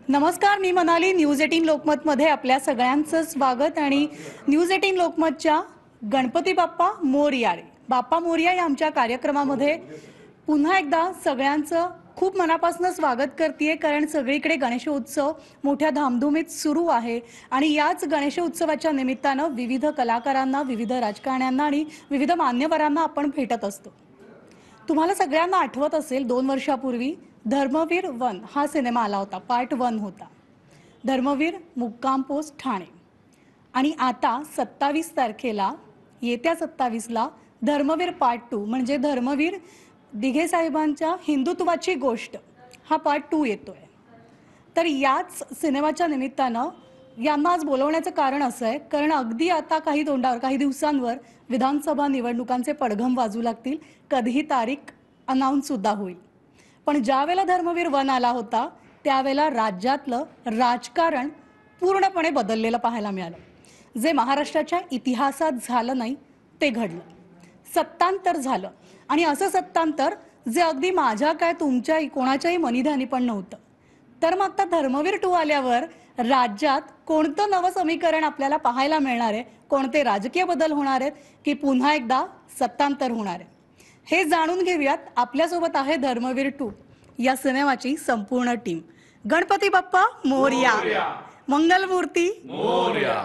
नमस्कार, मी मनाली. न्यूज 18 लोकमतमध्ये आपल्या सगळ्यांचं स्वागत. आणि न्यूज 18 लोकमतच्या गणपती बाप्पा मोरया बाप्पा मोरया या आमच्या कार्यक्रमामध्ये पुन्हा एकदा सगळ्यांचं खूप मनापासून स्वागत करते, कारण सगळीकडे गणेशोत्सव मोठ्या धामधुमीत सुरू आहे. आणि याच गणेशोत्सवाच्या निमित्तानं विविध कलाकारांना, विविध राजकारण्यांना आणि विविध मान्यवरांना आपण भेटत असतो. तुम्हाला सगळ्यांना आठवत असेल, 2 वर्षापूर्वी धर्मवीर 1 हा सिनेमा आला होता. पार्ट 1 होता. धर्मवीर मुक्काम पोस्ट ठाणे. आणि आता 27 तारखेला, येत्या 27ला धर्मवीर पार्ट 2 म्हणजे धर्मवीर दिघे साहेबांच्या हिंदुत्वाची गोष्ट हा पार्ट 2 येतोय. तर याच सिनेमाच्या निमित्तानं यांना आज बोलवण्याचं कारण असं आहे, कारण अगदी आता काही दिवसांवर विधानसभा निवडणुकांचे पडघम वाजू लागतील. कधीही तारीख अनाउन्स सुद्धा होईल. पण ज्यावेळेला धर्मवीर 1 आला होता त्यावेळेला राज्यातलं राजकारण पूर्णपणे बदललेलं पाहायला मिळालं. जे महाराष्ट्राच्या इतिहासात झालं नाही ते घडलं. सत्तांतर झालं. आणि असं सत्तांतर जे अगदी माझ्या काय तुमच्या कोणाच्याही मनीध्यानी पण नव्हतं. तर मग आता धर्मवीर 2 आल्यावर राज्यात कोणतं नवं समीकरण आपल्याला पाहायला मिळणार आहे, कोणते राजकीय बदल होणार आहेत, की पुन्हा एकदा सत्तांतर होणार आहे, हे जाणून घेऊयात. आपल्यासोबत आहे धर्मवीर 2 या सिनेमाची संपूर्ण टीम. गणपती बाप्पा मोरया, मंगलमूर्ती मोरया.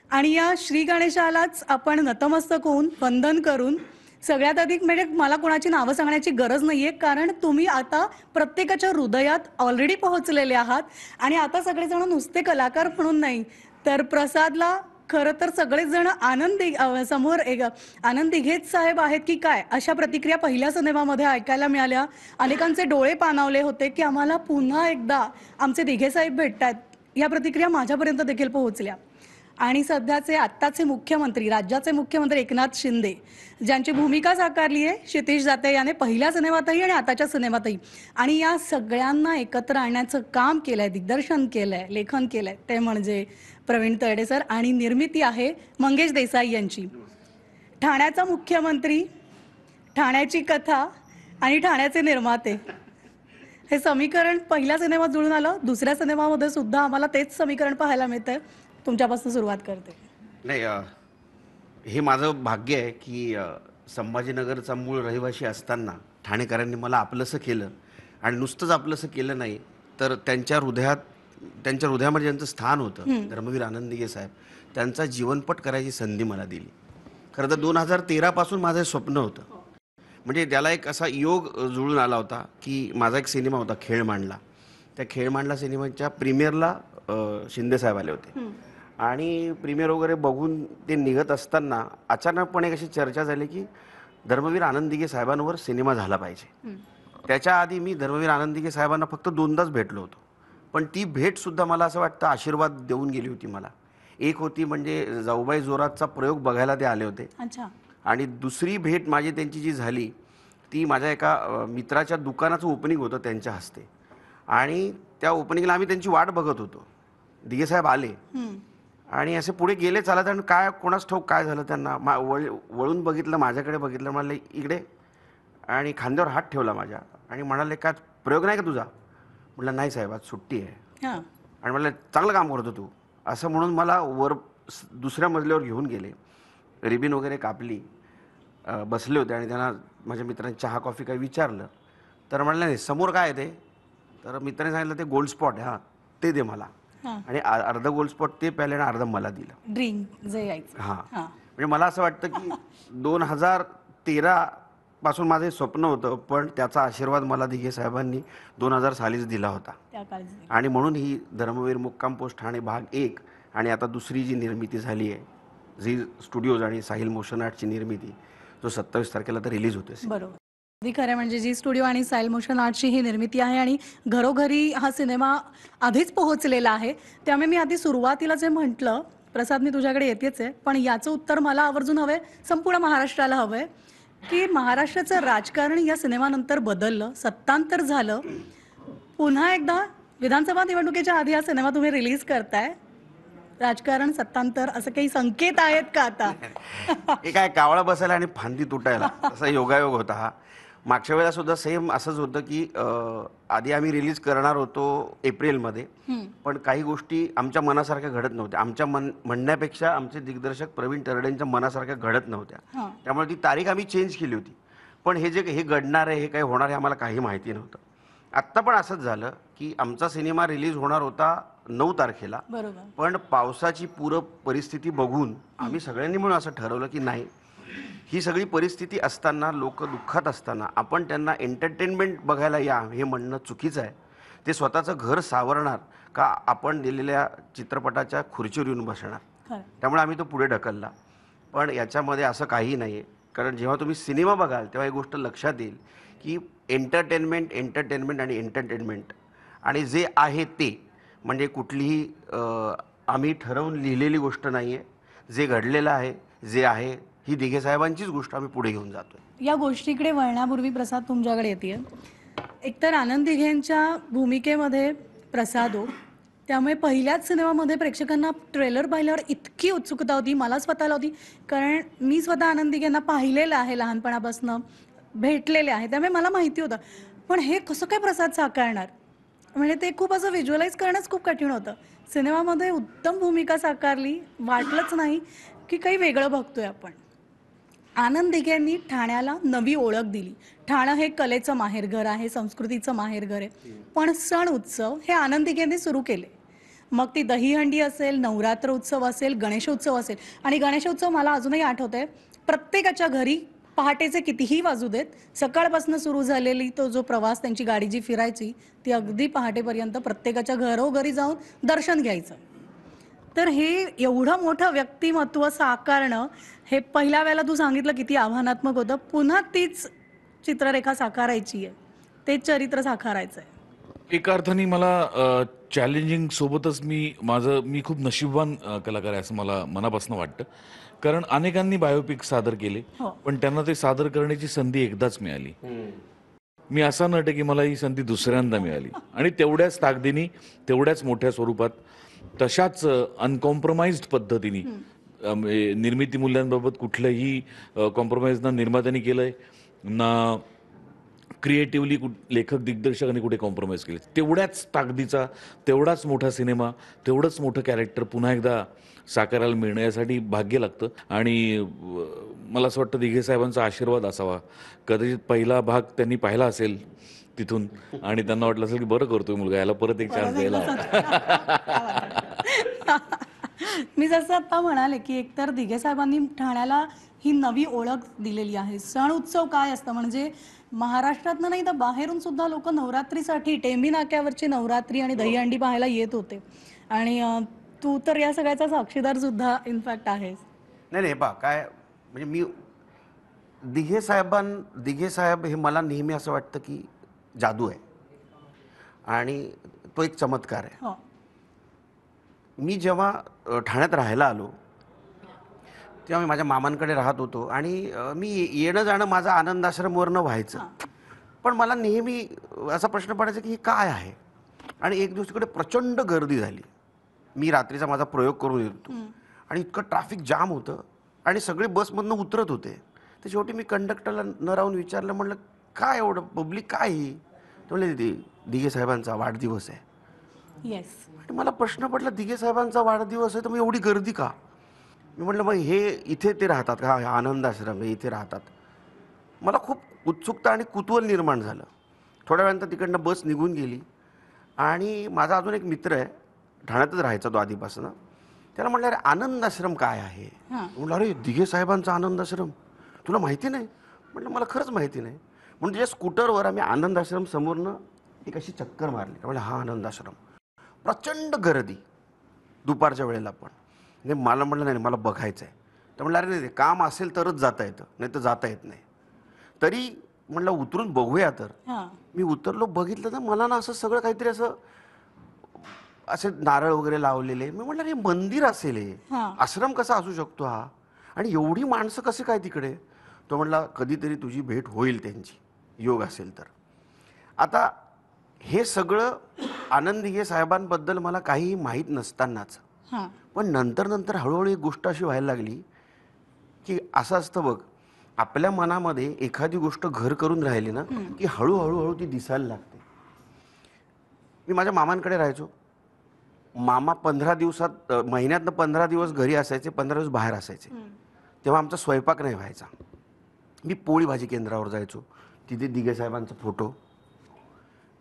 आणि या श्री गणेशालाच आपण नतमस्तक होऊन वंदन करून, सगळ्यात अधिक म्हणजे मला कोणाची नावं सांगण्याची गरज नाहीये, कारण तुम्ही आता प्रत्येकाच्या हृदयात ऑलरेडी पोहोचलेले आहात. आणि आता सगळेजण नुसते कलाकार म्हणून नाही, तर प्रसादला खरं तर सगळेच जण आनंदी समोर आनंद दिघेच साहेब आहेत की काय, अशा प्रतिक्रिया पहिल्या सिनेमामध्ये ऐकायला मिळाल्या. अनेकांचे डोळे पाणावले होते की आम्हाला पुन्हा एकदा आमचे दिघे साहेब भेटतात. या प्रतिक्रिया माझ्यापर्यंत देखील पोहोचल्या. आणि सध्याचे आत्ताचे मुख्यमंत्री, राज्याचे मुख्यमंत्री एकनाथ शिंदे, ज्यांची भूमिका साकारली आहे क्षितिज जाते याने पहिल्या सिनेमातही आणि आताच्या सिनेमातही. आणि या सगळ्यांना एकत्र आणण्याचं काम केलंय, दिग्दर्शन केलंय, लेखन केलंय ते म्हणजे प्रवीण तरडे सर. आणि निर्मिती आहे मंगेश देसाई यांची. ठाण्याचा मुख्यमंत्री, ठाण्याची कथा आणि ठाण्याचे निर्माते, हे समीकरण पहिल्या सिनेमात जुळून आलं. दुसऱ्या सिनेमामध्ये सुद्धा आम्हाला तेच समीकरण पाहायला मिळतंय. तुमच्यापासून सुरुवात करते. नाही, हे माझं भाग्य आहे की संभाजीनगरचा मूळ रहिवासी असताना ठाणेकरांनी मला आपलंसं केलं. आणि नुसतंच आपलंसं केलं नाही, तर त्यांच्या हृदयामध्ये ज्यांचं स्थान होतं, धर्मवीर आनंद दिघे साहेब, त्यांचा जीवनपट करायची संधी मला दिली. खरं तर 2013 पासून माझं स्वप्न होतं. म्हणजे त्याला एक असा योग जुळून आला होता की माझा एक सिनेमा होता खेळ मांडला. त्या खेळ मांडला सिनेमाच्या प्रीमियरला शिंदे साहेब आले होते. आणि प्रीमियर वगैरे बघून ते निघत असताना अचानकपणे अशी चर्चा झाली की धर्मवीर आनंद दिघे साहेबांवर सिनेमा झाला पाहिजे. त्याच्या आधी मी धर्मवीर आनंद दिघे साहेबांना फक्त 2दाच भेटलो होतो. पण ती भेटसुद्धा मला असं वाटतं आशीर्वाद देऊन गेली होती मला. एक होती म्हणजे जाऊबाई जोरातचा प्रयोग बघायला ते आले होते. आणि दुसरी भेट माझी त्यांची जी झाली ती माझ्या एका मित्राच्या दुकानाचं ओपनिंग होतं त्यांच्या हस्ते. आणि त्या ओपनिंगला आम्ही त्यांची वाट बघत होतो. दिघे साहेब आले आणि असे पुढे गेले चालत. आणि काय कोणाच ठाऊक काय झालं, त्यांना वळून बघितलं, माझ्याकडे बघितलं, म्हणाले इकडे, आणि खांद्यावर हात ठेवला माझ्या आणि म्हणाले काय प्रयोग नाही का तुझा. म्हटलं नाही साहेब, आज सुट्टी आहे. आणि म्हटलं चांगलं काम करतो तू, असं म्हणून मला दुसऱ्या मजल्यावर घेऊन गेले. रिबिन वगैरे कापली, बसले होते. आणि त्यांना माझ्या मित्रांनी चहा कॉफी काही विचारलं तर म्हटलं नाही समोर काय आहे ते. तर मित्राने सांगितलं ते गोल्ड स्पॉट आहे, हां ते दे मला. आणि अर्ध गोल्ड स्पॉट ते प्याले आणि अर्ध मला दिलं. ड्रिंक जे यायचं. म्हणजे मला असं वाटतं की 2013 पासून माझं स्वप्न होतं, पण त्याचा आशीर्वाद मला दिघे साहेबांनी 2000 सालीच दिला होता. आणि म्हणून ही धर्मवीर मुक्काम पोस्ट ठाणे भाग 1 आणि आता दुसरी जी निर्मिती झाली आहे झी स्टुडिओज आणि साहिल मोशन आर्टची निर्मिती, जो 27 तारखेला तर रिलीज होते. बरोबर. अगदी खरं, म्हणजे जी स्टुडिओ आणि साहिल मोशन आर्टची ही निर्मिती आहे आणि घरोघरी हा सिनेमा आधीच पोहोचलेला आहे. त्यामुळे मी आधी सुरुवातीला जे म्हटलं, प्रसाद मी तुझ्याकडे येतेच आहे, पण याचं उत्तर मला आवर्जून हवंय, संपूर्ण महाराष्ट्राला हवंय, की महाराष्ट्राचं राजकारण या सिनेमानंतर बदललं, सत्तांतर झालं. पुन्हा एकदा विधानसभा निवडणुकीच्या आधी हा सिनेमा तुम्ही रिलीज करताय. राजकारण सत्तांतर असं काही संकेत आहेत का आता? हे काय कावळा बसायला आणि फांदी तुटायला असा योगायोग होता हा. मागच्या वेळेला सुद्धा सेम असंच होतं की आधी आम्ही रिलीज करणार होतो एप्रिलमध्ये, पण काही गोष्टी आमच्या मनासारख्या घडत नव्हत्या. आमच्या म्हणण्यापेक्षा आमचे दिग्दर्शक प्रवीण तरडेंच्या मनासारख्या घडत नव्हत्या. हां. त्यामुळे ती तारीख आम्ही चेंज केली होती. पण हे घडणार आहे, हे काही होणार आहे, आम्हाला काही माहिती नव्हतं. आत्ता पण असंच झालं की आमचा सिनेमा रिलीज होणार होता 9 तारखेला, बरोबर. पण पावसाची पूर परिस्थिती बघून आम्ही सगळ्यांनी मिळून असं ठरवलं की नाही, ही सगळी परिस्थिती असताना, लोक दुःखात असताना आपण त्यांना एंटरटेनमेंट बघायला या हे म्हणणं चुकीचं आहे. ते स्वतःचं घर सावरणार का आपण दिलेल्या चित्रपटाच्या खुर्चीवर येऊन बसणार? खरं. त्यामुळे आम्ही तो पुढे ढकलला. पण याच्यामध्ये असं काही नाही आहे, कारण जेव्हा तुम्ही सिनेमा बघाल तेव्हा ही गोष्ट लक्षात येईल की एंटरटेनमेंट आणि एंटरटेनमेंट आणि जे आहे ते म्हणजे कुठलीही आम्ही ठरवून लिहिलेली गोष्ट नाही आहे. जे घडलेलं आहे, जे आहे, ही दिघे साहेबांचीच गोष्ट आम्ही पुढे घेऊन जातोय. या गोष्टीकडे वळण्यापूर्वी प्रसाद तुमच्याकडे येते. एकतर आनंद दिघेंच्या भूमिकेमध्ये प्रसाद हो, त्यामुळे पहिल्याच सिनेमामध्ये प्रेक्षकांना ट्रेलर पाहिल्यावर इतकी उत्सुकता होती, मला स्वतःला होती, कारण मी स्वतः आनंद दिघेंना पाहिलेलं आहे, लहानपणापासून भेटलेले आहे, त्यामुळे मला माहिती होतं. पण हे कसं काय प्रसाद साकारणार, म्हणजे ते खूप असं व्हिज्युअलाइज करणंच खूप कठीण होतं. सिनेमामध्ये उत्तम भूमिका साकारली, वाटलंच नाही की काही वेगळं बघतोय आपण. आनंद दिघेंनी ठाण्याला नवी ओळख दिली. ठाणं हे कलेचं माहेरघर आहे, संस्कृतीचं माहेरघर आहे. पण सण उत्सव हे आनंद दिघेंनी सुरू केले. मग ती दहीहंडी असेल, नवरात्र उत्सव असेल, गणेशोत्सव असेल. आणि गणेशोत्सव मला अजूनही आठवतंय, प्रत्येकाच्या घरी पहाटेचे कितीही वाजू देत, सकाळपासून सुरू झालेली तो जो प्रवास, त्यांची गाडी जी फिरायची ती अगदी पहाटेपर्यंत प्रत्येकाच्या घरोघरी जाऊन दर्शन घ्यायचं. तर हे एवढं मोठं व्यक्तिमत्व साकारणं हे पहिल्या वेळेला तू सांगितलं किती आव्हानात्मक होतं. पुन्हा तीच चित्ररेखा साकारायची आहे, तेच चरित्र साकारायचं आहे. एका अर्थाने मला चॅलेंजिंग सोबतच मी खूप नशीबवान कलाकार आहे असं मला मनापासून वाटतं. कारण अनेकांनी बायोपिक सादर केले, हो. पण त्यांना ते सादर करण्याची संधी एकदाच मिळाली. मी असा नट आहे की मला ही संधी दुसऱ्यांदा मिळाली आणि तेवढ्याच ताकदीने, तेवढ्याच मोठ्या स्वरूपात, तशाच अनकॉम्प्रोमाइज्ड पद्धतीने निर्मिती मूल्यांबाबत कुठलंही कॉम्प्रोमाइज ना निर्मात्यांनी केलंय ना क्रिएटिव्हली लेखक दिग्दर्शकांनी कुठे कॉम्प्रोमाइज केले. तेवढ्याच ताकदीचा, तेवढाच मोठा सिनेमा, तेवढंच मोठं कॅरेक्टर पुन्हा एकदा साकारायला मिळणं यासाठी भाग्य लागतं. आणि मला असं वाटतं दिघे साहेबांचा आशीर्वाद असावा. कदाचित पहिला भाग त्यांनी पाहिला असेल तिथून आणि त्यांना वाटलं असेल की बरं करतोय मुलगा, याला परत एक चान्स द्यायला. मी जसं आता म्हणाले की एकतर दिघे साहेबांनी ठाण्याला ही नवी ओळख दिलेली आहे. सण उत्सव काय असतं, म्हणजे महाराष्ट्रातनं नाही तर बाहेरून सुद्धा लोक नवरात्रीसाठी टेंबी नाक्यावरची नवरात्री आणि दहीहंडी पाहायला येत होते. आणि तू तर या सगळ्याचा साक्षीदार सुद्धा इनफॅक्ट आहेस. नाही पहा काय, म्हणजे मी दिघे साहेब हे मला नेहमी असं वाटतं की जादू आहे आणि तो एक चमत्कार आहे. हो. मी जेव्हा ठाण्यात राहायला आलो तेव्हा मी माझ्या मामांकडे राहत होतो आणि मी येणं जाणं माझं आनंद आश्रमवरनं व्हायचं. पण मला नेहमी असा प्रश्न पडायचा की हे काय आहे. आणि एक दिवस तिकडे प्रचंड गर्दी झाली. मी रात्रीचा माझा प्रयोग करून येत होतो आणि इतकं ट्रॅफिक जाम होतं आणि सगळे बसमधनं उतरत होते. तर शेवटी मी कंडक्टरला न राहून विचारलं, म्हणलं काय एवढं पब्लिक काय ही? तर म्हणले दिघे साहेबांचा वाढदिवस आहे. येस. आणि मला प्रश्न पडला, दिघे साहेबांचा वाढदिवस आहे तर मग एवढी गर्दी का? मी म्हटलं मग हे इथे ते राहतात का? आनंद आश्रम हे इथे राहतात. मला खूप उत्सुकता आणि कुतूहल निर्माण झालं. थोड्या वेळानंतर तिकडनं बस निघून गेली आणि माझा अजून एक मित्र आहे, ठाण्यातच राहायचा तो आधीपासून. त्याला म्हटलं अरे आनंद आश्रम काय आहे? म्हटलं अरे दिघे साहेबांचा आनंद आश्रम तुला माहिती नाही? म्हटलं मला खरंच माहिती नाही. म्हणून त्याच्या स्कूटरवर आम्ही आनंद आश्रम समोरनं एक अशी चक्कर मारली. म्हटलं हा आनंद आश्रम. प्रचंड गर्दी दुपारच्या वेळेला पण. नाही मला म्हटलं नाही मला बघायचं आहे. तर म्हटलं अरे नाही काम असेल तरच जाता येतं, नाही तर जाता येत नाही. तरी म्हटलं उतरून बघूया. तर मी उतरलो, बघितलं तर मला ना असं सगळं काहीतरी असं असे नारळ वगैरे लावलेले. मी म्हटलं हे मंदिर असेल, हे आश्रम कसा असू शकतो हा? आणि एवढी माणसं कसे काय तिकडे? तो म्हटला कधीतरी तुझी भेट होईल त्यांची, योग असेल तर. आता हे सगळं आनंद दिघे साहेबांबद्दल मला काहीही माहीत नसतानाच, पण नंतर हळूहळू एक गोष्ट अशी व्हायला लागली की असं असतं बघ आपल्या मनामध्ये एखादी गोष्ट घर करून राहिली ना की हळूहळू ती दिसायला लागते. मी माझ्या मामांकडे राहायचो. मामा 15 दिवसात महिन्यातनं 15 दिवस घरी असायचे, 15 दिवस बाहेर असायचे. तेव्हा आमचा स्वयंपाक नाही व्हायचा. मी पोळी भाजी केंद्रावर जायचो, तिथे दिघे साहेबांचा फोटो.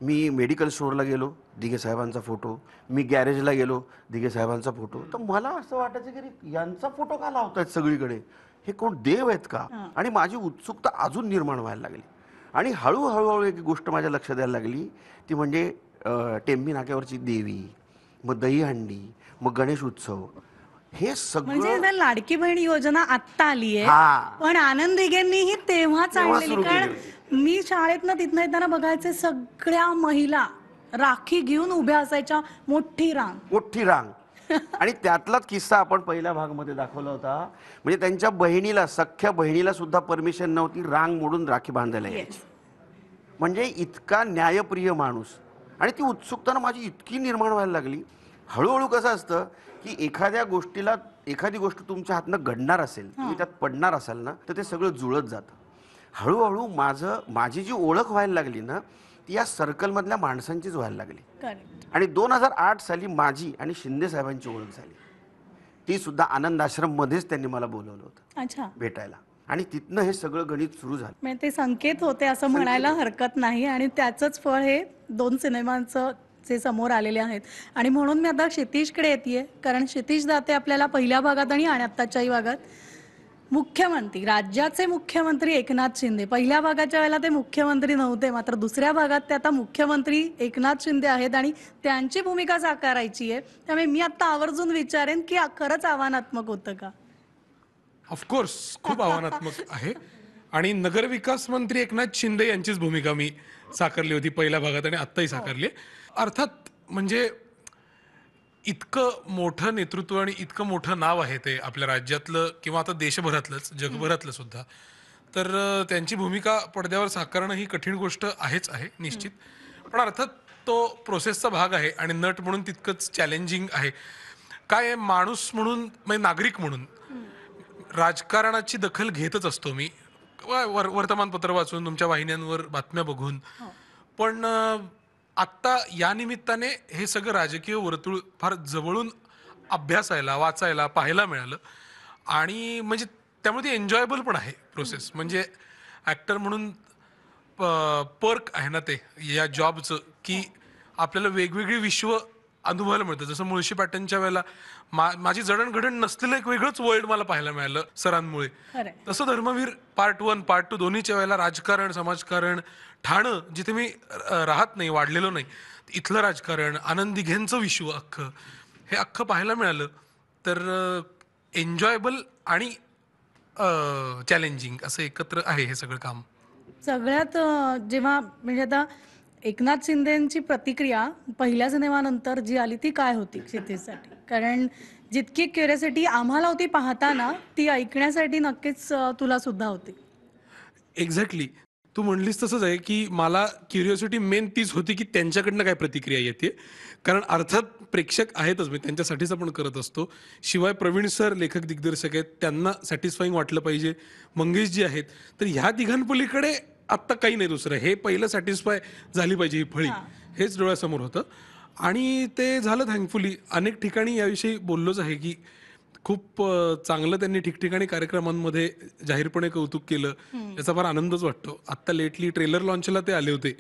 मी मेडिकल स्टोअरला गेलो, दिघे साहेबांचा फोटो. मी गॅरेजला गेलो, दिघे साहेबांचा फोटो. तर मला असं वाटायचं की अरे यांचा फोटो का लावतायत सगळीकडे, हे कोण देव आहेत का? आणि माझी उत्सुकता अजून निर्माण व्हायला लागली. आणि हळूहळू एक गोष्ट माझ्या लक्षात यायला लागली, ती म्हणजे टेंबी नाक्यावरची देवी, मग दहीहंडी, मग गणेश उत्सव, हे सगळं म्हणजे लाडकी बहीण योजना आत्ता आली आहे, हा. पण आनंद दिघेंनीही तेव्हाच तेव्हा आणलेली. सुरू केली कारण मी शाळेतनं तिथनं येताना बघायचे सगळ्या महिला राखी घेऊन उभ्या असायच्या, मोठी रांग. आणि त्यातलाच किस्सा आपण पहिल्या भागमध्ये दाखवला होता. म्हणजे त्यांच्या बहिणीला, सख्ख्या बहिणीला सुद्धा परमिशन नव्हती रांग मोडून राखी बांधायला यायची. म्हणजे इतका न्यायप्रिय माणूस. आणि ती उत्सुकता माझी इतकी निर्माण व्हायला लागली. हळूहळू कसं असतं की एखादी गोष्ट तुमच्या हातनं घडणार असेल, तुम्ही त्यात पडणार असाल ना, तर ते सगळं जुळत जातं. हळूहळू माझी जी ओळख व्हायला लागली ना, ती या सर्कलमधल्या माणसांचीच व्हायला लागली. आणि 2008 साली माझी आणि शिंदे साहेबांची ओळख झाली. ती सुद्धा आनंद आश्रममध्येच त्यांनी मला बोलवलं होतं भेटायला. आणि तिथनं हे सगळं गणित सुरू झालं. म्हणजे ते संकेत होते असं म्हणायला हरकत नाही. आणि त्याचंच फळ हे 2 सिनेमांचं जे समोर आलेले आहेत. आणि म्हणून मी आता क्षितिजकडे येते, कारण क्षितिज दाते आपल्याला पहिल्या भागात आणि आत्ताच्याही भागात मुख्यमंत्री, राज्याचे मुख्यमंत्री एकनाथ शिंदे. पहिल्या भागाच्या वेळेला ते मुख्यमंत्री नव्हते, मात्र दुसऱ्या भागात ते आता मुख्यमंत्री एकनाथ शिंदे आहेत आणि त्यांची भूमिका साकारायची आहे. त्यामुळे मी आता आवर्जून विचारेन की खरंच आव्हानात्मक होतं का? ऑफकोर्स खूप आव्हानात्मक आहे. आणि नगरविकास मंत्री एकनाथ शिंदे यांचीच भूमिका मी साकारली होती पहिल्या भागात आणि आत्ताही साकारली. अर्थात म्हणजे इतकं मोठं नेतृत्व आणि इतकं मोठं नाव आहे ते आपल्या राज्यातलं किंवा आता देशभरातलंच, जगभरातलं सुद्धा. तर त्यांची भूमिका पडद्यावर साकारणं ही कठीण गोष्ट आहेच आहे निश्चित. पण अर्थात तो प्रोसेसचा भाग आहे आणि नट म्हणून तितकंच चॅलेंजिंग आहे. काय माणूस म्हणून, म्हणजे नागरिक म्हणून राजकारणाची दखल घेतच असतो मी, वर्तमानपत्र वाचून, तुमच्या वाहिन्यांवर बातम्या बघून. पण आत्ता या निमित्ताने हे सगळं राजकीय वर्तुळ फार जवळून अभ्यासायला, वाचायला, पाहायला मिळालं. आणि म्हणजे त्यामुळे ती एन्जॉयबल पण आहे प्रोसेस. म्हणजे ॲक्टर म्हणून पर्क आहे ना ते या जॉबचं, की आपल्याला वेगवेगळी विश्व अनुभवायला मिळतं. जसं मुळशी पॅटर्नच्या वेळेला माझी जडणघडण नसलेलं एक वेगळंच वर्ल्ड मला पाहायला मिळालं सरांमुळे. तसं धर्मवीर पार्ट 1 पार्ट 2 दोन्हीच्या वेळेला राजकारण, समाजकारण, ठाणं जिथे मी राहत नाही, वाढलेलो नाही, इथलं राजकारण, आनंद दिघेंचं विश्व अख्खं, हे अख्खं पाहायला मिळालं. तर एन्जॉयबल आणि चॅलेंजिंग असं एकत्र आहे हे सगळं काम. सगळ्यात जेव्हा म्हणजे आता एकनाथ शिंदेची प्रतिक्रिया पहिल्या सिनेमानंतर जी आली ती काय होती क्षितिजसाठी? कारण जितकी क्युरियोसिटी आम्हाला होती पाहताना, ती ऐकण्यासाठी नक्कीच तुला सुद्धा होती. एक्झॅक्टली तू म्हणलीस तसंच आहे की मला क्युरिओसिटी मेन तीच होती की त्यांच्याकडनं काय प्रतिक्रिया येते. कारण अर्थात प्रेक्षक आहेतच, मी त्यांच्यासाठीच आपण करत असतो. शिवाय प्रवीण सर लेखक दिग्दर्शक आहेत, त्यांना सॅटिस्फाईंग वाटलं पाहिजे. मंगेशजी आहेत, तर ह्या तिघांपलीकडे आत्ता काही नाही दुसरं. हे पहिलं सॅटिस्फाय झाली पाहिजे ही फळी, हेच डोळ्यासमोर होतं. आणि ते झालं थँकफुली. अनेक ठिकाणी याविषयी बोललोच आहे की खूप चांगलं त्यांनी ठिकठिकाणी कार्यक्रमांमध्ये जाहीरपणे कौतुक केलं, याचा फार आनंदच वाटतो. आत्ता लेटली ट्रेलर लॉन्चला ते आले होते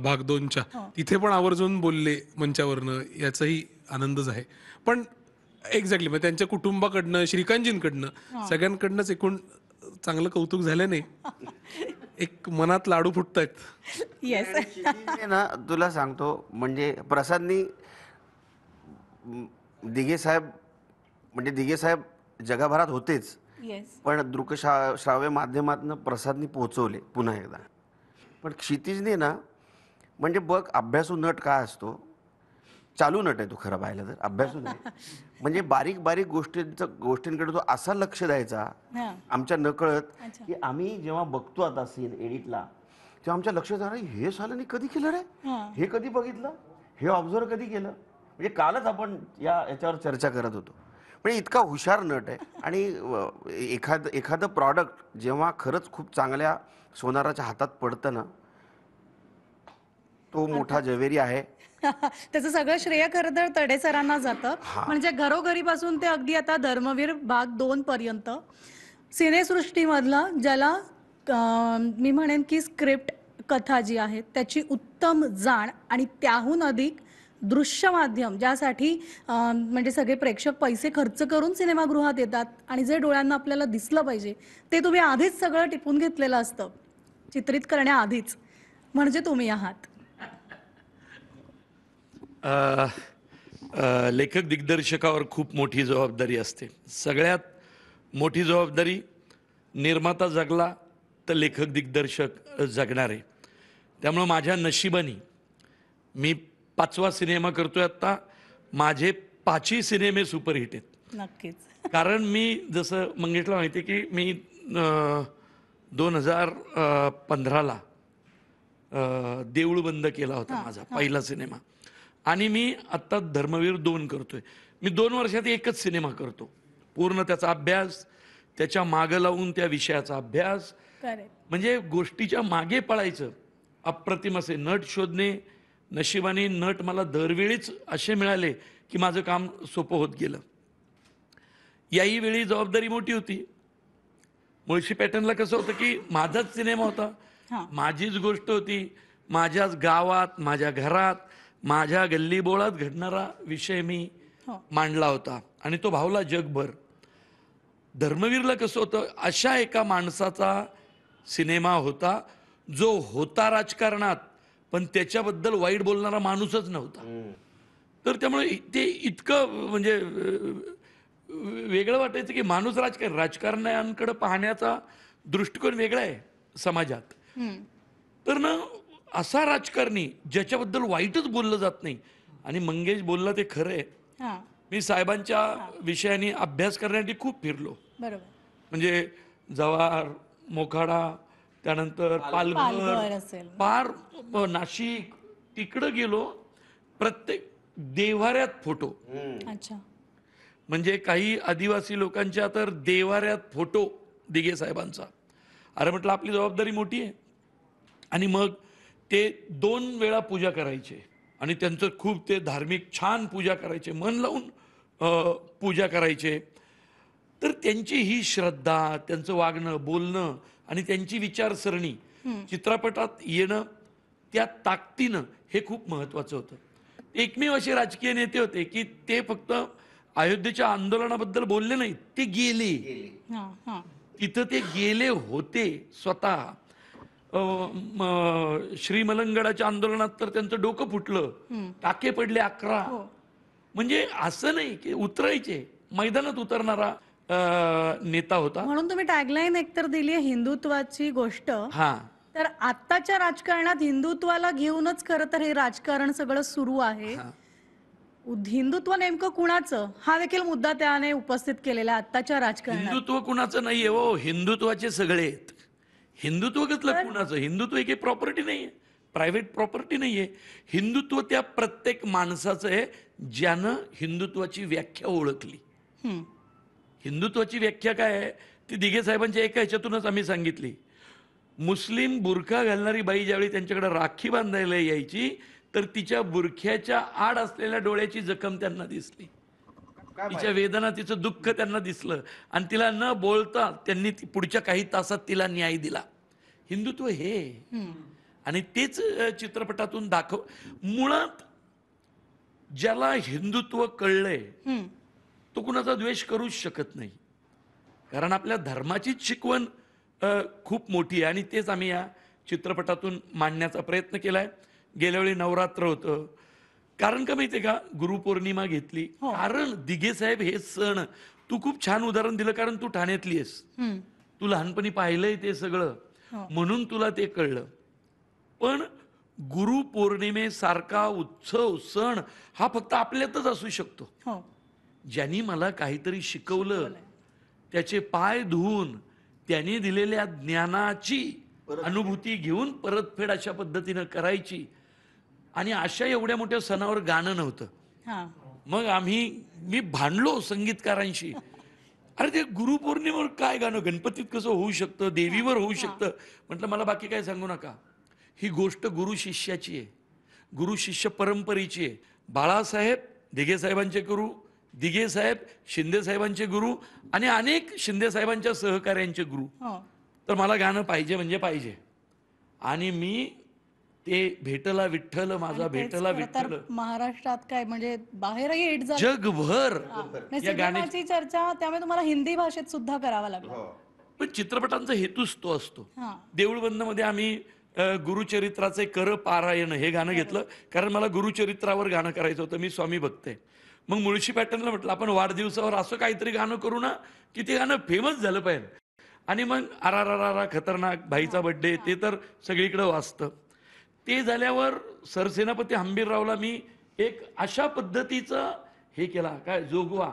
भाग 2च्या, तिथे पण आवर्जून बोलले मंचावरनं, याचाही आनंदच आहे. पण एक्झॅक्टली म्हणजे त्यांच्या कुटुंबाकडनं, श्रीकांतजींकडनं, सगळ्यांकडनंच एकूण चांगलं कौतुक झाल्याने एक मनात लाडू फुटतायत. येस ना तुला सांगतो, म्हणजे प्रसादनी दिघे साहेब जगभरात होतेच, पण दृकश्राव्य माध्यमातून प्रसादनी पोहोचवले पुन्हा एकदा. पण क्षितिजने ना, म्हणजे बघ अभ्यासू नट काय असतो, चालू नट आहे तो खरं पाहिलं तर, अभ्यासू नाही. म्हणजे बारीक बारीक गोष्टींकडे तो असा लक्ष द्यायचा आमच्या नकळत, की आम्ही जेव्हा बघतो आता सीन एडिटला, तेव्हा आमच्या लक्षात आलं हे सालानी कधी केलं रे, हे कधी बघितलं, हे ऑब्झर्व कधी केलं. म्हणजे कालच आपण याच्यावर चर्चा करत होतो. म्हणजे इतका हुशार नट आहे आणि एखादं प्रॉडक्ट जेव्हा खरंच खूप चांगल्या सोनाराच्या हातात पडतं ना, तो मोठा जवेरी आहे. त्याचं सगळं श्रेय खरं तर तडे सरांना जातं. म्हणजे घरोघरीपासून ते अगदी आता धर्मवीर भाग 2 पर्यंत सिनेसृष्टीमधलं ज्याला मी म्हणेन की स्क्रिप्ट कथा जी आहे त्याची उत्तम जाण आणि त्याहून अधिक दृश्य माध्यम ज्यासाठी म्हणजे सगळे प्रेक्षक पैसे खर्च करून सिनेमागृहात येतात आणि जे डोळ्यांना आपल्याला दिसलं पाहिजे ते तुम्ही आधीच सगळं टिपून घेतलेलं असतं चित्रित करण्याआधीच. म्हणजे तुम्ही आहात. लेखक दिग्दर्शकावर खूप मोठी जबाबदारी असते. सगळ्यात मोठी जबाबदारी निर्माता जगला तर लेखक दिग्दर्शक जगणार आहे. त्यामुळं माझ्या नशिबाने मी 5वा सिनेमा करतोय आत्ता. माझे 5ही सिनेमे सुपरहिट आहेत. नक्कीच. कारण मी जसं मंगेशला माहिती आहे की मी 2015ला देऊळ बंद केला होता माझा पहिला सिनेमा आणि मी आत्ता धर्मवीर 2 करतोय. मी 2 वर्षात एकच सिनेमा करतो. पूर्ण त्याचा अभ्यास, त्याच्या मागं लावून त्या विषयाचा अभ्यास, करेक्ट. म्हणजे गोष्टीच्या मागे पळायचं. अप्रतिम असे नट शोधणे. नशिबाने नट मला दरवेळीच असे मिळाले की माझं काम सोपं होत गेलं. याही वेळी जबाबदारी मोठी होती. मुळशी पॅटर्नला कसं होतं की माझाच सिनेमा होता, माझीच गोष्ट होती, माझ्याच गावात, माझ्या घरात, माझ्या गल्लीबोळात घडणारा विषय मी मांडला होता आणि तो भावला जगभर. धर्मवीरला कसं होतं, अशा एका माणसाचा सिनेमा होता जो होता राजकारणात पण त्याच्याबद्दल वाईट बोलणारा माणूसच नव्हता. तर त्यामुळे ते इतकं म्हणजे वेगळं वाटायचं की माणूस राजकारण्यांकडे पाहण्याचा दृष्टिकोन वेगळा आहे समाजात. तर ना असा राजकारणी ज्याच्याबद्दल वाईटच बोललं जात नाही. आणि मंगेश बोलला ते खरं आहे. मी साहेबांच्या विषयाने अभ्यास करण्यासाठी खूप फिरलो. बरोबर. म्हणजे जव्हार, मोखाडा, त्यानंतर पालघर, असेल. पार नाशिक, तिकडं गेलो. प्रत्येक देव्हाऱ्यात फोटो. अच्छा. म्हणजे काही आदिवासी लोकांच्या तर देव्हाऱ्यात फोटो दिघे साहेबांचा. अरे म्हटलं आपली जबाबदारी मोठी आहे. आणि मग ते 2 वेळा पूजा करायचे आणि त्यांचं खूप ते धार्मिक छान पूजा करायचे, मन लावून पूजा करायचे. तर त्यांची ही श्रद्धा, त्यांचं वागणं, बोलणं आणि त्यांची विचारसरणी चित्रपटात येणं, त्या ताकदीनं हे खूप महत्त्वाचं होतं. एकमेव असे राजकीय नेते होते की ते फक्त अयोध्येच्या आंदोलनाबद्दल बोलले नाहीत, ते गेले. तिथं ते गेले होते स्वतः. श्रीमलंगडाच्या आंदोलनात तर त्यांचं डोकं फुटलं, टाके पडले 11. म्हणजे असं नाही की उतरायचे, मैदानात उतरणारा नेता होता. म्हणून तुम्ही टॅगलाईन एकतर दिली आहे हिंदुत्वाची गोष्ट. तर आत्ताच्या राजकारणात हिंदुत्वाला घेऊनच खरं तर हे राजकारण सगळं सुरू आहे. हिंदुत्व नेमकं कुणाचं हा देखील मुद्दा त्याने उपस्थित केलेला आहे आत्ताच्या राजकारणात. हिंदुत्व कुणाचं नाहीये हो, हिंदुत्वाचे सगळे आहेत. हिंदुत्व कसलं कुणाचं? हिंदुत्व एक प्रॉपर्टी नाहीये, प्रायव्हेट प्रॉपर्टी नाहीये. हिंदुत्व त्या प्रत्येक माणसाचं आहे ज्यानं हिंदुत्वाची व्याख्या ओळखली. हिंदुत्वाची व्याख्या काय आहे ती दिघे साहेबांच्या एका ह्याच्यातूनच आम्ही सांगितली. मुस्लिम बुरखा घालणारी बाई ज्यावेळी त्यांच्याकडे राखी बांधायला यायची तर तिच्या बुरख्याच्या आड असलेल्या डोळ्याची जखम त्यांना दिसली, तिच्या वेदना, तिचं दुःख त्यांना दिसलं आणि तिला न बोलता त्यांनी पुढच्या काही तासात तिला न्याय दिला. हिंदुत्व हे आणि तेच चित्रपटातून मुळात ज्याला हिंदुत्व कळलंय तो कुणाचा द्वेष करूच शकत नाही. कारण आपल्या धर्माचीच शिकवण खूप मोठी आहे आणि तेच आम्ही या चित्रपटातून मांडण्याचा प्रयत्न केलाय. गेल्या वेळी नवरात्र होतं. कारण का माहितीये का, गुरुपौर्णिमा घेतली. कारण दिघे साहेब हे सण, तू खूप छान उदाहरण दिलं कारण तू ठाण्यातली आहेस, तू लहानपणी पाहिलंय ते सगळं म्हणून तुला ते कळलं. पण गुरुपौर्णिमेसारखा उत्सव सण हा फक्त आपल्यातच असू शकतो. ज्यांनी मला काहीतरी शिकवलं, त्याचे पाय धुवून त्यांनी दिलेल्या ज्ञानाची अनुभूती घेऊन परतफेड अशा पद्धतीनं करायची. आणि अशा एवढ्या मोठ्या सणावर गाणं नव्हतं. मग मी भांडलो संगीतकारांशी. अरे ते गुरुपौर्णिमेवर काय गाणं, गणपतीत कसं होऊ शकतं, देवीवर होऊ शकतं. म्हटलं मला बाकी काय सांगू नका. ही गोष्ट गुरु शिष्याची आहे, गुरु शिष्य परंपरेची आहे. बाळासाहेब दिघे साहेबांचे गुरु, दिघे साहेब शिंदे साहेबांचे गुरु आणि अनेक शिंदे साहेबांच्या सहकार्यांचे गुरु. हो. तर मला गाणं पाहिजे म्हणजे पाहिजे. आणि मी ते भेटला विठ्ठल माझा, तेच भेटला खरं तर विठ्ठल महाराष्ट्रात काय म्हणजे बाहेरही हिट झालं. जगभर नाही, या गाण्या सिनेमाची चर्चा त्यामुळे तुम्हाला हिंदी भाषेत सुद्धा करावा लागला. पण चित्रपटांचा हेतूच तो असतो. हा. देऊळबंदमध्ये आम्ही गुरुचरित्राचे कर पारायण हे गाणं घेतलं, कारण मला गुरुचरित्रावर गाणं करायचं होतं. मी स्वामी भक्त आहे. मग मुळशी पॅटर्नला म्हटलं आपण वाढदिवसावर असं काहीतरी गाणं करू ना की ते गाणं फेमस झालं पाहिजे. आणि मग आरा खतरनाक, भाईचा बड्डे, ते तर सगळीकडे वाजतं. ते झाल्यावर सरसेनापती हंबीररावला मी एक अशा पद्धतीचं हे केला, काय जोगवा,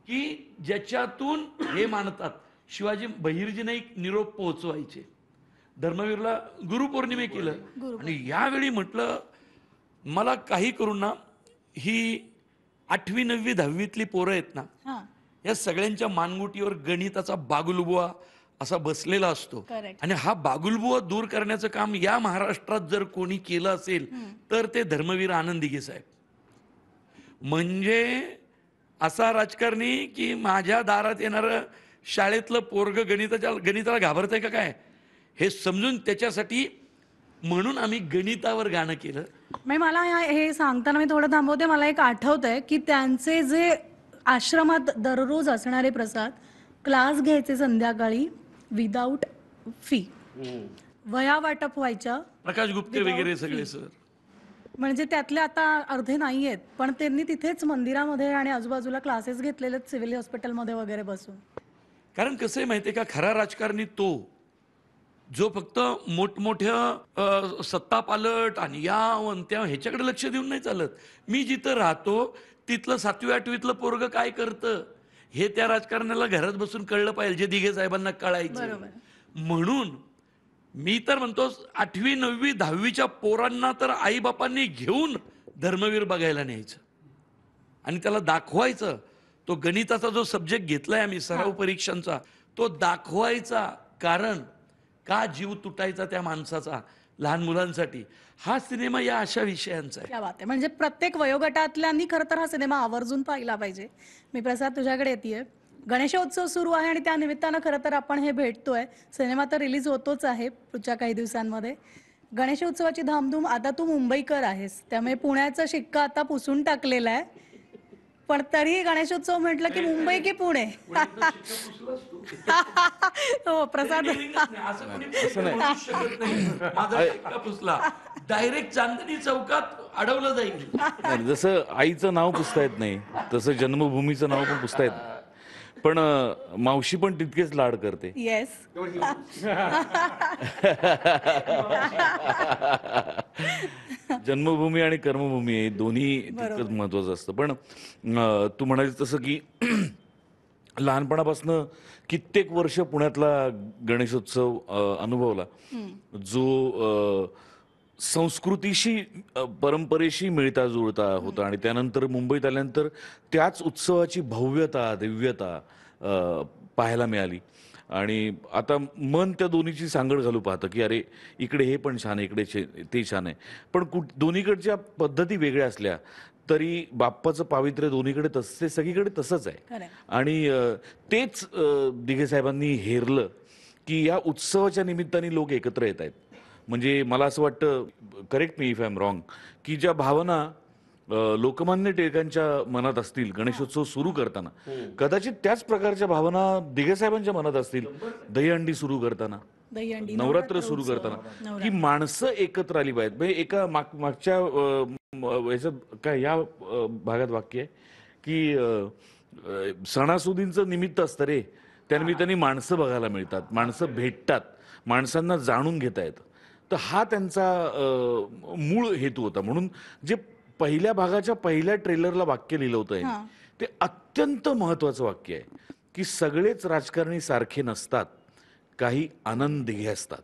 की ज्याच्यातून हे मानतात शिवाजी बहिर्जीने एक निरोप पोहोचवायचे. धर्मवीरला गुरुपौर्णिमे केलं. आणि यावेळी म्हटलं मला काही करून ना ही 8वी 9वी 10वीतली पोरं आहेत ना, हा. या सगळ्यांच्या मानगुटीवर गणिताचा बागुलबुवा असा बसलेला असतो. Correct. आणि हा बागुलबुवा दूर करण्याचं काम या महाराष्ट्रात जर कोणी केलं असेल तर ते धर्मवीर आनंद दिघे साहेब. म्हणजे असा राजकारणी की माझ्या दारात येणारं शाळेतलं पोरग गणिताला घाबरतंय का काय हे समजून त्याच्यासाठी म्हणून आम्ही गणितावर गाणं केलं. म्हणजे मला हे सांगताना मी थोडं थांबवते. मला एक आठवतंय की त्यांचे जे आश्रमात दररोज असणारे प्रसाद, क्लास घ्यायचे संध्याकाळी विदाऊट फी, वह्या वाटप व्हायच्या, प्रकाश गुप्ते वगैरे सगळे सर. म्हणजे त्यातले आता अर्धे नाही आहेत, पण त्यांनी तिथेच मंदिरामध्ये आणि आजूबाजूला क्लासेस घेतलेले सिव्हिल हॉस्पिटलमध्ये वगैरे बसून. कारण कसं आहे माहितीये का, खरा राजकारणी तो जो फक्त मोठमोठ्या सत्ता पालट आणि या त्या ह्याच्याकडे लक्ष देऊन नाही चालत. मी जिथं राहतो तिथलं 7वी 8वीतलं पोरग काय करतं हे त्या राजकारण्याला घरात बसून कळलं पाहिजे, जे दिघे साहेबांना कळायचं. म्हणून मी तर म्हणतो 8वी 9वी 10वीच्या पोरांना तर आईबापांनी घेऊन धर्मवीर बघायला न्यायचं आणि त्याला दाखवायचं. तो गणिताचा जो सब्जेक्ट घेतलाय आम्ही सराव परीक्षांचा, तो दाखवायचा. कारण का जीव तुटायचा त्या माणसाचा लहान मुलांसाठी. हा सिनेमा या अशा विषयांचा आहे. क्या बात आहे. म्हणजे प्रत्येक वयोगटातल्यांनी खरं तर हा सिनेमा आवर्जून पाहिला पाहिजे. मी प्रसाद तुझ्याकडे येतेय. गणेशोत्सव सुरू आहे आणि त्या निमित्तानं खरं तर आपण हे भेटतोय. सिनेमा तर रिलीज होतोच आहे पुढच्या काही दिवसांमध्ये. गणेशोत्सवाची धामधूम. आता तू मुंबईकर आहेस त्यामुळे पुण्याचा शिक्का आता पुसून टाकलेला आहे, पण तरीही गणेशोत्सव म्हटलं की मुंबई की पुणे. हो प्रसाद. डायरेक्ट चांदणी चौकात अडवलं जाईल. नाही, जसं आईचं नाव पुसता येत नाही तसं जन्मभूमीचं नाव पण पुसता येत नाही. पण मावशी पण तितकेच लाड करते. येस. जन्मभूमी आणि कर्मभूमी हे दोन्ही तितकंच महत्वाचं असतं. पण तू म्हणालीस तसं की लहानपणापासून कित्येक वर्ष पुण्यातला गणेशोत्सव अनुभवला, जो संस्कृतीशी परंपरेशी मिळता जुळता होता. आणि त्यानंतर मुंबईत आल्यानंतर त्याच उत्सवाची भव्यता दिव्यता पाहायला मिळाली. आणि आता मन त्या दोन्हीची सांगड घालू पाहतं की अरे इकडे हे पण छान आहे, इकडे ते छान आहे. पण दोन्हीकडच्या पद्धती वेगळ्या असल्या तरी बाप्पाचं पावित्र्य दोन्हीकडे तसं, सगळीकडे तसंच आहे. आणि तेच दिघे साहेबांनी हेरलं की या उत्सवाच्या निमित्ताने लोक एकत्र येत आहेत. म्हणजे मला असं वाटतं, correct me if I am wrong, की ज्या भावना लोकमान्य टिळकांच्या मनात असतील गणेशोत्सव सुरू करताना, कदाचित त्याच प्रकारच्या भावना दिघे साहेबांच्या मनात असतील दहीहंडी सुरू करताना, नवरात्र सुरू करताना, की माणसं एकत्र आली पाहिजेत. म्हणजे एका मागच्या याच्यात काय या भागात वाक्य आहे की सणासुदींचं निमित्त असतं रे, त्यानिमित्ताने माणसं बघायला मिळतात, माणसं भेटतात, माणसांना जाणून घेता येतं. तर हा त्यांचा मूळ हेतू होता. म्हणून जे पहिल्या भागाच्या पहिल्या ट्रेलरला वाक्य लिहिलं होतं ते अत्यंत महत्वाचं वाक्य आहे की सगळेच राजकारणी सारखे नसतात, काही आनंद दिघे असतात.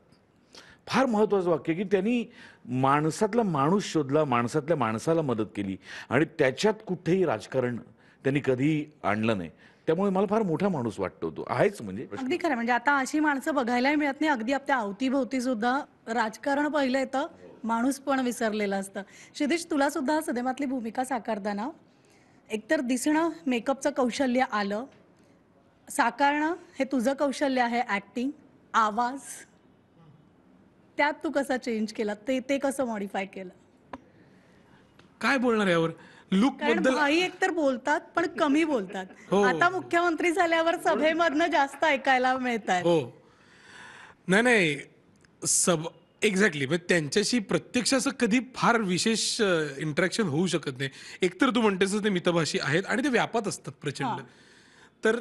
फार महत्वाचं वाक्य की त्यांनी माणसातला माणूस शोधला, माणसातल्या माणसाला मदत केली आणि त्याच्यात कुठेही राजकारण त्यांनी कधी आणलं नाही. त्यामुळे मला फार मोठा माणूस वाटतो तो आहेच. म्हणजे अगदी खरं, म्हणजे आता अशी माणसं बघायलाही मिळत नाही. अगदी आपल्या अवतीभोवती सुद्धा राजकारण पहिलं येतं, माणूस पण विसरलेलं असतं. क्षितिज, तुला सुद्धा सिनेमातली भूमिका साकारताना एकतर दिसणं, मेकअपचं कौशल्य आलं, साकारणं हे तुझं कौशल्य आहे, ऍक्टिंग, आवाज, त्यात तू कसा चेंज केला, ते कसं मॉडिफाय केलं? काय बोलणार यावर? लुक कारण बद्दल भाई एकतर बोलतात पण कमी बोलतात. आता मुख्यमंत्री झाल्यावर सभेमधनं जास्त ऐकायला मिळत आहे. हो, नाही एक्झॅक्टली. म्हणजे त्यांच्याशी प्रत्यक्ष असं कधी फार विशेष इंटरॅक्शन होऊ शकत नाही. एकतर तू म्हणतेस ते मितभाषी आहेत आणि ते व्यापात असतात प्रचंड. तर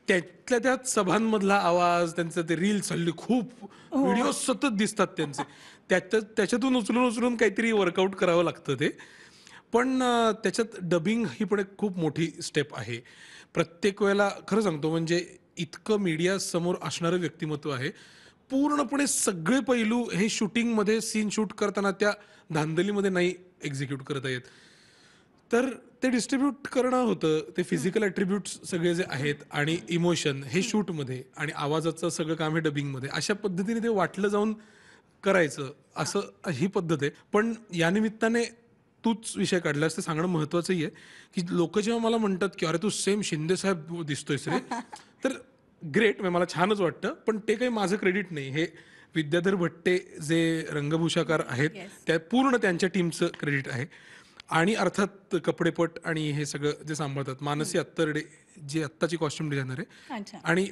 त्यातल्या त्यात सभांमधला आवाज, त्यांचं ते रील्स हल्ली खूप व्हिडिओ सतत दिसतात त्यांचे, त्याच्यातून उचलून काहीतरी वर्कआउट करावं लागतं ते. पण त्याच्यात डबिंग ही पण एक खूप मोठी स्टेप आहे. प्रत्येक वेळेला खरं सांगतो, म्हणजे इतकं मीडिया समोर असणारं व्यक्तिमत्व आहे. पूर्णपणे सगळे पैलू हे शूटिंगमध्ये, सीन शूट करताना त्या धांदलीमध्ये नाही एक्झिक्यूट करता येत. तर ते डिस्ट्रीब्यूट करणं होतं. ते फिजिकल ॲट्रिब्यूट्स सगळे जे आहेत आणि इमोशन हे शूटमध्ये आणि आवाजाचं सगळं काम हे डबिंगमध्ये, अशा पद्धतीने ते वाटलं जाऊन करायचं, असं ही पद्धत आहे. पण या निमित्ताने तूच विषय काढलास ते सांगणं महत्त्वाचंही आहे की लोक जेव्हा मला म्हणतात की अरे तू सेम शिंदे साहेब दिसतोयस रे, तर ग्रेट, मला छानच वाटतं. पण ते काही माझं क्रेडिट नाही. हे विद्याधर भट्टे जे रंगभूषाकार आहेत, त्या पूर्ण त्यांच्या टीमचं क्रेडिट आहे. आणि अर्थात कपडेपट आणि हे सगळं जे सांभाळतात, मानसी अत्तरडे जी आत्ताची कॉस्ट्युम डिझायनर आहे. अच्छा. आणि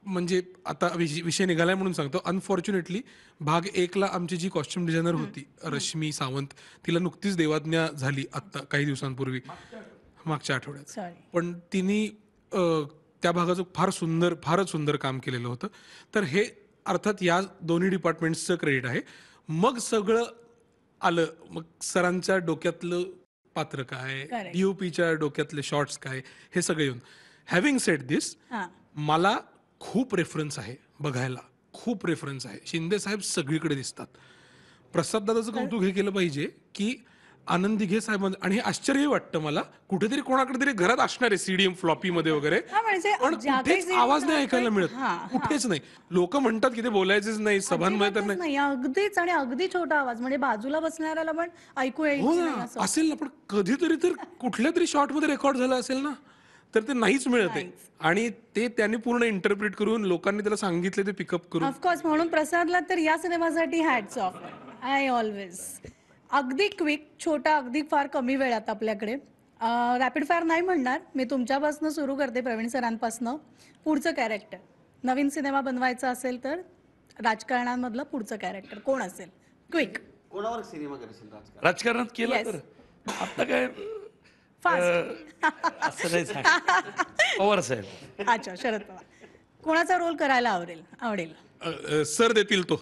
म्हणजे आता विषय निघालाय म्हणून सांगतो, अनफॉर्च्युनेटली भाग 1ला आमची जी कॉस्ट्युम डिझायनर होती रश्मी सावंत, तिला नुकतीच देवाज्ञा झाली आत्ता काही दिवसांपूर्वी, मागच्या आठवड्यात. Sorry. पण तिने त्या भागाचं फारच सुंदर काम केलेलं होतं. तर हे अर्थात या दोन्ही डिपार्टमेंट्सचं क्रेडिट आहे. मग सगळं आलं, मग सरांच्या डोक्यातलं पात्र काय, Correct. DOPच्या डोक्यातले शॉर्ट्स काय, हे सगळं येऊन. हॅव्हिंग सेड दिस, हां. मला खूप रेफरन्स आहे बघायला, खूप रेफरन्स आहे. शिंदे साहेब सगळीकडे दिसतात. प्रसाद दादाचं कौतुक हे केलं पाहिजे की आनंद दिघे साहेबांचं, आणि हे आश्चर्य वाटतं मला, कुठेतरी कोणाकडे तरी घरात असणार आहे सीडीएम फ्लॉपी मध्ये वगैरे, हा, म्हणजे पण ज्या काही कुठेच scene आवाज नाही दाखवाय- ऐकायला मिळत, हा, हा. कुठेच नाही. लोक म्हणतात की ते बोलायचेच नाही सभांमध्ये, तर अजिबातच नाही. नाही, अगदीच, आणि अगदी छोटा आवाज, म्हणजे बाजूला बसणाऱ्याला पण ऐकू येईल हो की ना, नाही असं. असेल ना, पण कधीतरी तर कुठल्या तरी शॉर्ट मध्ये रेकॉर्ड झालं असेल ना, तर ते नाहीच मिळत आहे. आणि ते त्यांनी पूर्ण इंटरप्रिट करून लोकांनी त्याला सांगितले ते पिकअप करून. ऑफकोर्स, म्हणून प्रसादला तर या सिनेमासाठी हॅट्स ऑफ. आय ऑलवेज अगदी क्विक, छोटा, अगदी फार कमी वेळात आपल्याकडे. रॅपिड फायर नाही म्हणणार मी, तुमच्यापासून सुरू करते, प्रवीण सरांपासनं. पुढचं कॅरेक्टर, नवीन सिनेमा बनवायचा असेल तर राजकारणामधलं पुढचं कॅरेक्टर कोण असेल? क्विक, कोणावर सिनेमा करशील राजकारणात केलं Yes. तर आता काय फास्ट. असं नाही सांग. पवार साहेब. अच्छा, शरद पवार. कोणाचा रोल करायला आवडेल? सर देतील तो.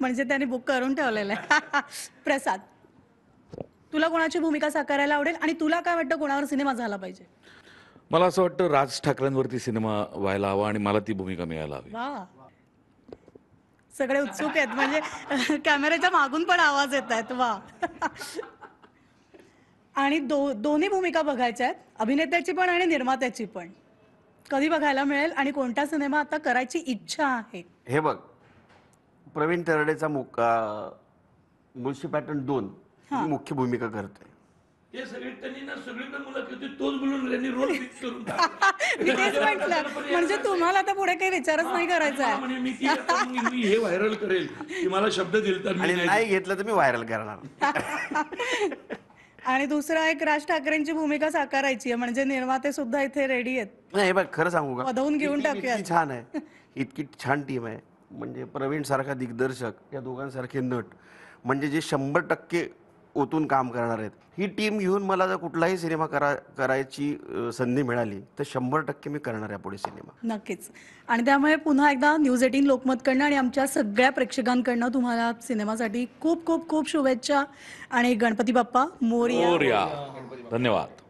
म्हणजे त्यांनी बुक करून ठेवलेलं आहे. प्रसाद, तुला कोणाची भूमिका साकारायला आवडेल आणि तुला काय वाटतं कोणावर सिनेमा झाला पाहिजे? मला असं वाटतं राज ठाकरेंवरती सिनेमा व्हायला हवा आणि मला ती भूमिका मिळायला हवी. वा, सगळे उत्सुक आहेत, म्हणजे कॅमेऱ्याच्या मागून पण आवाज येत आहेत. वा. आणि दोन्ही भूमिका बघायच्या आहेत, अभिनेत्याची पण आणि निर्मात्याची पण. कधी बघायला मिळेल आणि कोणता सिनेमा आता करायची इच्छा आहे? हे बघ, प्रवीण तरडेचा मुळशी पॅटर्न 2 मुख्य भूमिका करतोय. ते सगळे त्यांनी ना सगळीकडे मुलाखती तोच बोलून त्यांनी रोल फिक्स करून टाकला. मी तेच म्हटलं, म्हणजे तुम्हाला आता पुढे काही विचारच नाही करायचा आहे. म्हणे मी ती आता मग मी हे व्हायरल करेल की मला शब्द दिल तर आणि नाही घेतलं तर मी व्हायरल करणार. आणि दुसरा एक, राज ठाकरेंची भूमिका साकारायची आहे, म्हणजे निर्माते सुद्धा इथे रेडी आहेत. नाही बघ, खरं सांगू का, पदवून घेऊन इतकी टाकूयात. छान आहे, इतकी छान टीम आहे. म्हणजे प्रवीण सारखा दिग्दर्शक, या दोघांसारखे नट, म्हणजे जे 100% ओतून काम करणार आहेत. ही टीम घेऊन मला जर कुठलाही सिनेमा करायची संधी मिळाली तर 100% मी करणार आहे पुढे सिनेमा. नक्कीच. आणि त्यामुळे पुन्हा एकदा न्यूज 18 लोकमतकडनं आणि आमच्या सगळ्या प्रेक्षकांकडनं तुम्हाला सिनेमासाठी खूप खूप खूप शुभेच्छा आणि गणपती बाप्पा मोरया. मोरया. धन्यवाद.